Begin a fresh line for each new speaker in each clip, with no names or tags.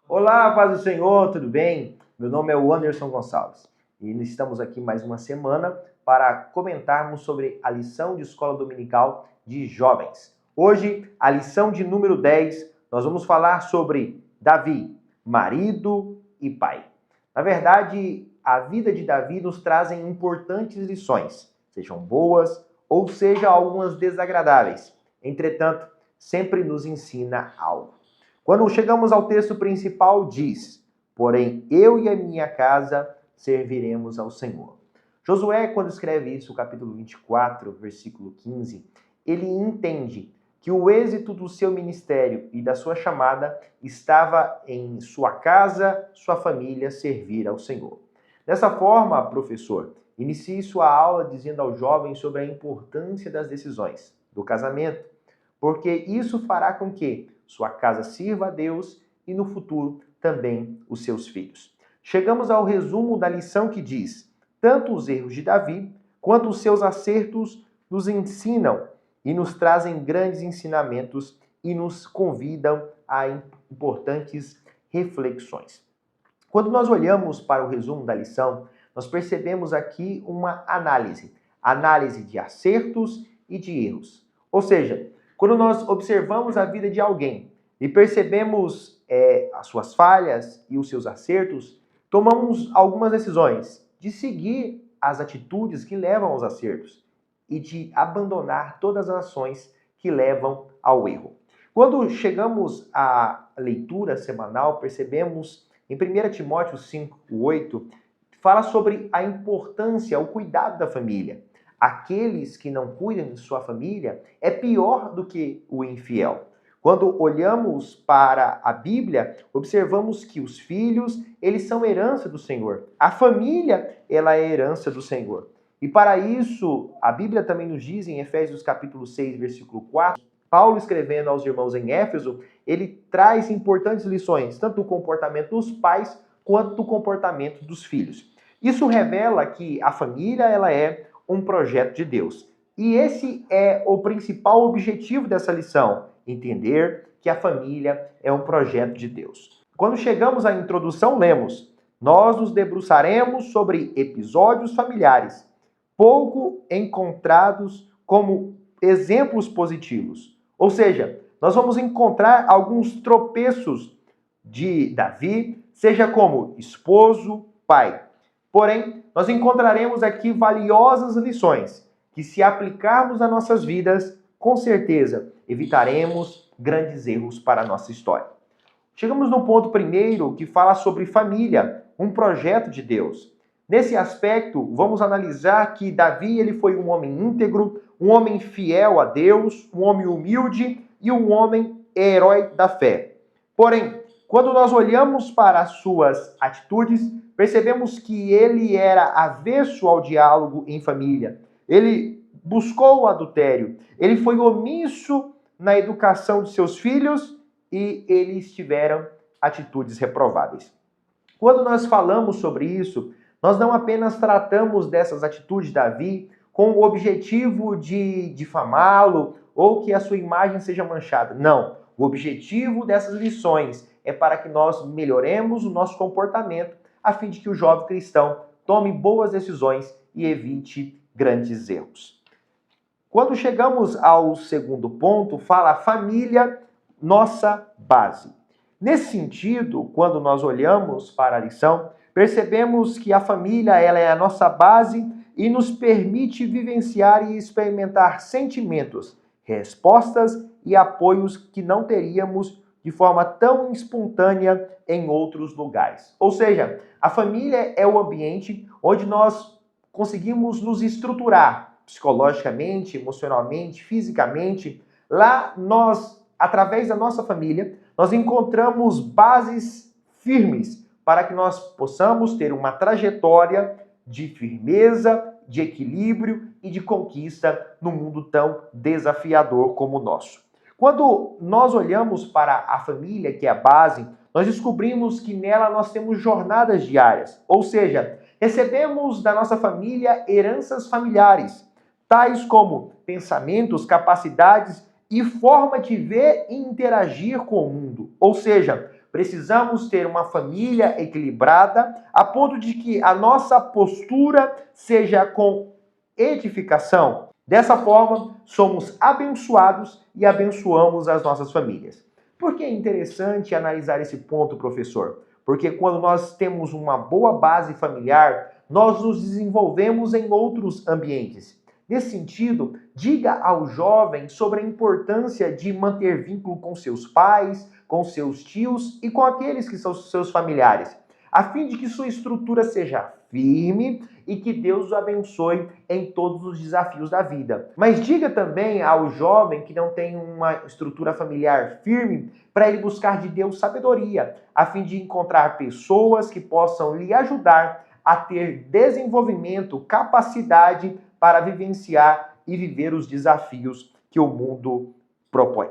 Olá, paz do Senhor, tudo bem? Meu nome é Anderson Gonçalves e estamos aqui mais uma semana para comentarmos sobre a lição de escola dominical de jovens. Hoje, a lição de número 10, nós vamos falar sobre Davi, marido e pai. Na verdade, a vida de Davi nos traz importantes lições, sejam boas ou sejam algumas desagradáveis. Entretanto, sempre nos ensina algo. Quando chegamos ao texto principal, diz: porém, eu e a minha casa serviremos ao Senhor. Josué, quando escreve isso, o capítulo 24, versículo 15, ele entende que o êxito do seu ministério e da sua chamada estava em sua casa, sua família, servir ao Senhor. Dessa forma, professor, inicie sua aula dizendo aos jovens sobre a importância das decisões do casamento, porque isso fará com que sua casa sirva a Deus e no futuro também os seus filhos. Chegamos ao resumo da lição que diz: tanto os erros de Davi quanto os seus acertos nos ensinam e nos trazem grandes ensinamentos e nos convidam a importantes reflexões. Quando nós olhamos para o resumo da lição, nós percebemos aqui uma análise de acertos e de erros. Ou seja, quando nós observamos a vida de alguém e percebemos as suas falhas e os seus acertos, tomamos algumas decisões de seguir as atitudes que levam aos acertos e de abandonar todas as ações que levam ao erro. Quando chegamos à leitura semanal, percebemos em 1 Timóteo 5:8, fala sobre a importância, o cuidado da família. Aqueles que não cuidam de sua família é pior do que o infiel. Quando olhamos para a Bíblia, observamos que os filhos, eles são herança do Senhor. A família, ela é herança do Senhor. E para isso, a Bíblia também nos diz em Efésios capítulo 6, versículo 4, Paulo escrevendo aos irmãos em Éfeso, ele traz importantes lições, tanto do comportamento dos pais quanto do comportamento dos filhos. Isso revela que a família, ela é um projeto de Deus. E esse é o principal objetivo dessa lição, entender que a família é um projeto de Deus. Quando chegamos à introdução, lemos: nós nos debruçaremos sobre episódios familiares, pouco encontrados como exemplos positivos. Ou seja, nós vamos encontrar alguns tropeços de Davi, seja como esposo, pai. Porém, nós encontraremos aqui valiosas lições que, se aplicarmos nas nossas vidas, com certeza evitaremos grandes erros para a nossa história. Chegamos no ponto primeiro, que fala sobre família, um projeto de Deus. Nesse aspecto, vamos analisar que Davi ele foi um homem íntegro, um homem fiel a Deus, um homem humilde e um homem herói da fé. Porém, quando nós olhamos para as suas atitudes, percebemos que ele era avesso ao diálogo em família. Ele buscou o adultério. Ele foi omisso na educação de seus filhos e eles tiveram atitudes reprováveis. Quando nós falamos sobre isso, nós não apenas tratamos dessas atitudes de Davi com o objetivo de difamá-lo ou que a sua imagem seja manchada. Não. O objetivo dessas lições é para que nós melhoremos o nosso comportamento a fim de que o jovem cristão tome boas decisões e evite grandes erros. Quando chegamos ao segundo ponto, fala a família, nossa base. Nesse sentido, quando nós olhamos para a lição, percebemos que a família ela é a nossa base e nos permite vivenciar e experimentar sentimentos, respostas e apoios que não teríamos de forma tão espontânea em outros lugares. Ou seja, a família é o ambiente onde nós conseguimos nos estruturar psicologicamente, emocionalmente, fisicamente. Lá nós, através da nossa família, nós encontramos bases firmes para que nós possamos ter uma trajetória de firmeza, de equilíbrio e de conquista num mundo tão desafiador como o nosso. Quando nós olhamos para a família, que é a base, nós descobrimos que nela nós temos jornadas diárias, ou seja, recebemos da nossa família heranças familiares, tais como pensamentos, capacidades e forma de ver e interagir com o mundo. Ou seja, Precisamos ter uma família equilibrada, a ponto de que a nossa postura seja com edificação. Dessa forma, somos abençoados e abençoamos as nossas famílias. Por que é interessante analisar esse ponto, professor? Porque quando nós temos uma boa base familiar, nós nos desenvolvemos em outros ambientes. Nesse sentido, diga ao jovem sobre a importância de manter vínculo com seus pais, com seus tios e com aqueles que são seus familiares, a fim de que sua estrutura seja firme e que Deus o abençoe em todos os desafios da vida. Mas diga também ao jovem que não tem uma estrutura familiar firme para ele buscar de Deus sabedoria, a fim de encontrar pessoas que possam lhe ajudar a ter desenvolvimento, capacidade para vivenciar e viver os desafios que o mundo propõe.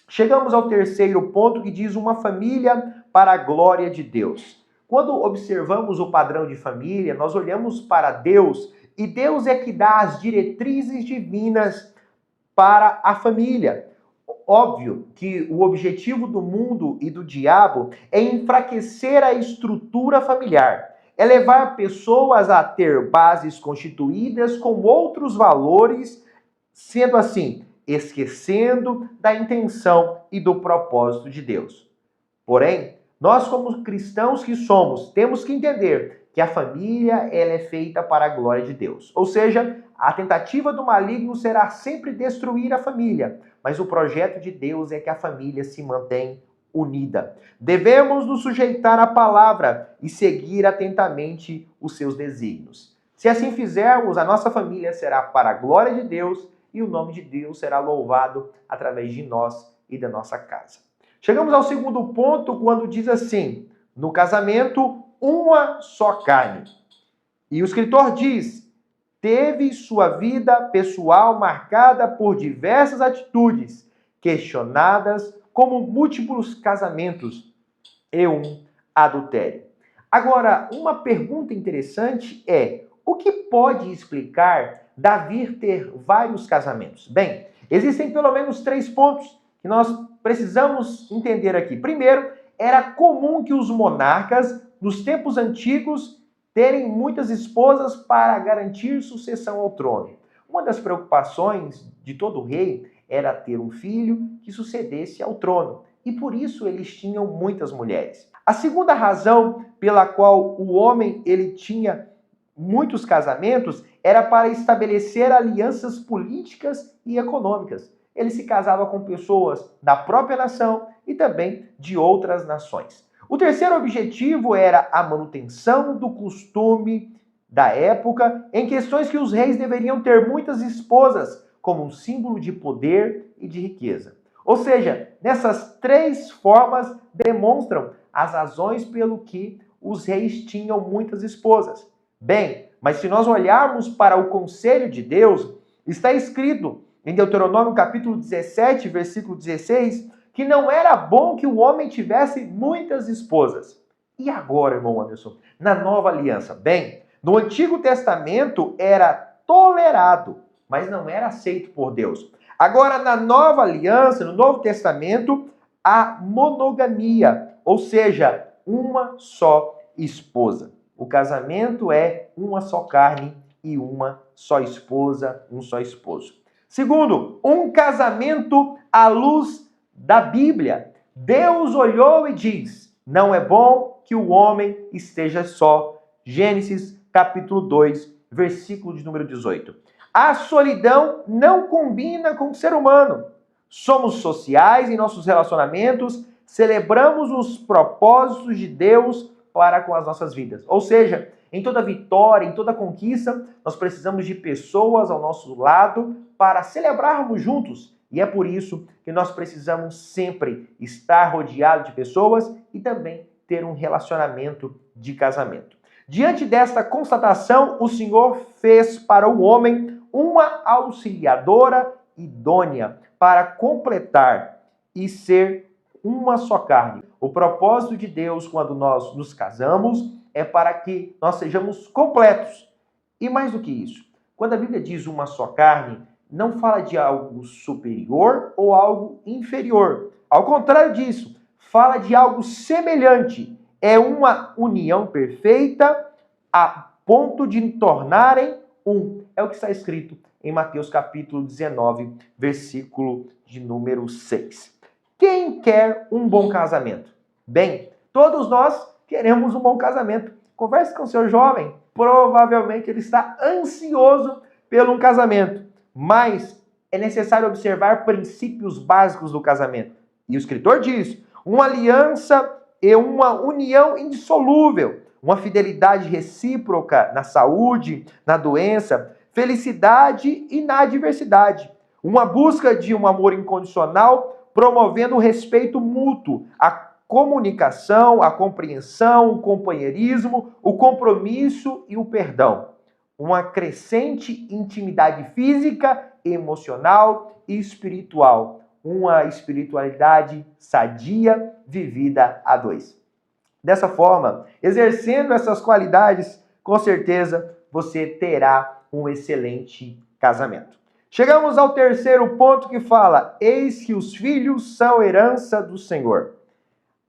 Chegamos ao terceiro ponto, que diz uma família para a glória de Deus. Quando observamos o padrão de família, nós olhamos para Deus e Deus é que dá as diretrizes divinas para a família. Óbvio que o objetivo do mundo e do diabo é enfraquecer a estrutura familiar, é levar pessoas a ter bases constituídas com outros valores, sendo assim, esquecendo da intenção e do propósito de Deus. Porém, nós como cristãos que somos, temos que entender que a família ela é feita para a glória de Deus. Ou seja, a tentativa do maligno será sempre destruir a família, mas o projeto de Deus é que a família se mantenha unida. Devemos nos sujeitar à palavra e seguir atentamente os seus desígnios. Se assim fizermos, a nossa família será para a glória de Deus e o nome de Deus será louvado através de nós e da nossa casa. Chegamos ao segundo ponto, quando diz assim: no casamento, uma só carne. E o escritor diz: teve sua vida pessoal marcada por diversas atitudes, questionadas como múltiplos casamentos e um adultério. Agora, uma pergunta interessante é: o que pode explicar Davi ter vários casamentos? Bem, existem pelo menos 3 pontos que nós precisamos entender aqui. Primeiro, era comum que os monarcas, nos tempos antigos, terem muitas esposas para garantir sucessão ao trono. Uma das preocupações de todo rei era ter um filho que sucedesse ao trono, e por isso eles tinham muitas mulheres. A segunda razão pela qual o homem ele tinha muitos casamentos era para estabelecer alianças políticas e econômicas. Ele se casava com pessoas da própria nação e também de outras nações. O terceiro objetivo era a manutenção do costume da época, em questões que os reis deveriam ter muitas esposas, como um símbolo de poder e de riqueza. Ou seja, nessas 3 formas demonstram as razões pelo que os reis tinham muitas esposas. Bem, mas se nós olharmos para o conselho de Deus, está escrito em Deuteronômio capítulo 17, versículo 16, que não era bom que o homem tivesse muitas esposas. E agora, irmão Anderson, na nova aliança? Bem, no Antigo Testamento era tolerado, mas não era aceito por Deus. Agora, na nova aliança, no Novo Testamento, há monogamia, ou seja, uma só esposa. O casamento é uma só carne e uma só esposa, um só esposo. Segundo, um casamento à luz da Bíblia. Deus olhou e diz: não é bom que o homem esteja só. Gênesis capítulo 2, versículo de número 18. A solidão não combina com o ser humano. Somos sociais em nossos relacionamentos, celebramos os propósitos de Deus para com as nossas vidas. Ou seja, em toda vitória, em toda conquista, nós precisamos de pessoas ao nosso lado para celebrarmos juntos. E é por isso que nós precisamos sempre estar rodeados de pessoas e também ter um relacionamento de casamento. Diante desta constatação, o Senhor fez para o homem uma auxiliadora idônea para completar e ser uma só carne. O propósito de Deus quando nós nos casamos é para que nós sejamos completos. E mais do que isso, quando a Bíblia diz uma só carne, não fala de algo superior ou algo inferior. Ao contrário disso, fala de algo semelhante. É uma união perfeita a ponto de tornarem um. É o que está escrito em Mateus capítulo 19, versículo de número 6. Quem quer um bom casamento? Bem, todos nós queremos um bom casamento. Converse com o seu jovem, provavelmente ele está ansioso pelo um casamento, mas é necessário observar princípios básicos do casamento. E o escritor diz: uma aliança e uma união indissolúvel, uma fidelidade recíproca na saúde, na doença, felicidade e na adversidade, uma busca de um amor incondicional, promovendo o respeito mútuo, a comunicação, a compreensão, o companheirismo, o compromisso e o perdão. Uma crescente intimidade física, emocional e espiritual. Uma espiritualidade sadia, vivida a dois. Dessa forma, exercendo essas qualidades, com certeza você terá um excelente casamento. Chegamos ao terceiro ponto que fala: eis que os filhos são herança do Senhor.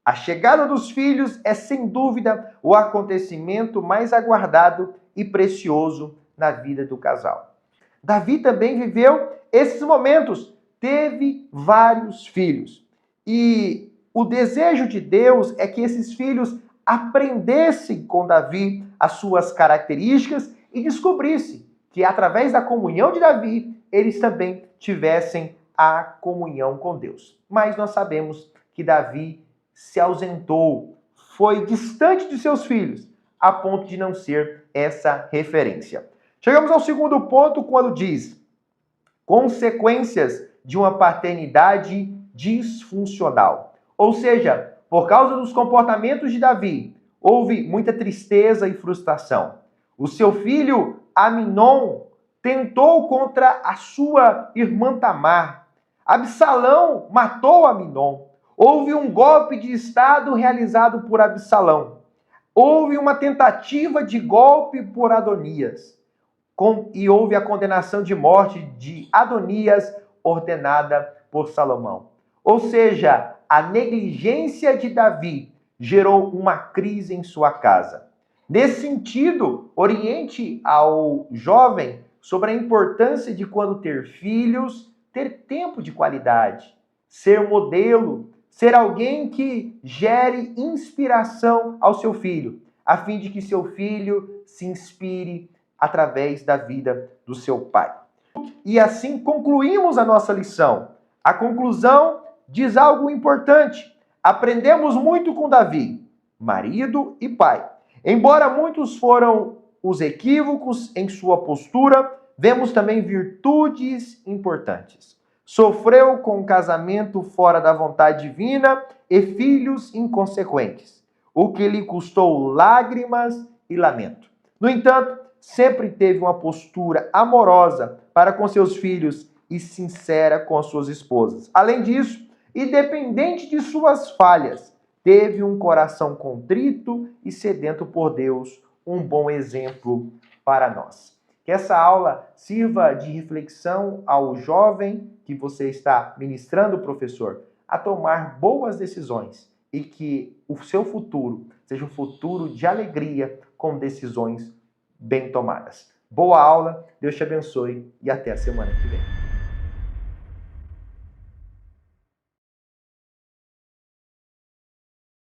A chegada dos filhos é, sem dúvida, o acontecimento mais aguardado e precioso na vida do casal. Davi também viveu esses momentos, teve vários filhos. E o desejo de Deus é que esses filhos aprendessem com Davi as suas características e descobrissem que, através da comunhão de Davi, eles também tivessem a comunhão com Deus. Mas nós sabemos que Davi se ausentou, foi distante de seus filhos, a ponto de não ser essa referência. Chegamos ao segundo ponto, quando diz: consequências de uma paternidade disfuncional. Ou seja, por causa dos comportamentos de Davi, houve muita tristeza e frustração. O seu filho Aminon tentou contra a sua irmã Tamar. Absalão matou Aminon. Houve um golpe de estado realizado por Absalão. Houve uma tentativa de golpe por Adonias. E houve a condenação de morte de Adonias, ordenada por Salomão. Ou seja, a negligência de Davi gerou uma crise em sua casa. Nesse sentido, oriente ao jovem sobre a importância de, quando ter filhos, ter tempo de qualidade, ser modelo, ser alguém que gere inspiração ao seu filho, a fim de que seu filho se inspire através da vida do seu pai. E assim concluímos a nossa lição. A conclusão diz algo importante. Aprendemos muito com Davi, marido e pai. Embora muitos foram os equívocos em sua postura, vemos também virtudes importantes. Sofreu com um casamento fora da vontade divina e filhos inconsequentes, o que lhe custou lágrimas e lamento. No entanto, sempre teve uma postura amorosa para com seus filhos e sincera com as suas esposas. Além disso, independente de suas falhas, teve um coração contrito e sedento por Deus, um bom exemplo para nós. Que essa aula sirva de reflexão ao jovem que você está ministrando, professor, a tomar boas decisões e que o seu futuro seja um futuro de alegria com decisões bem tomadas. Boa aula, Deus te abençoe e até a semana que vem.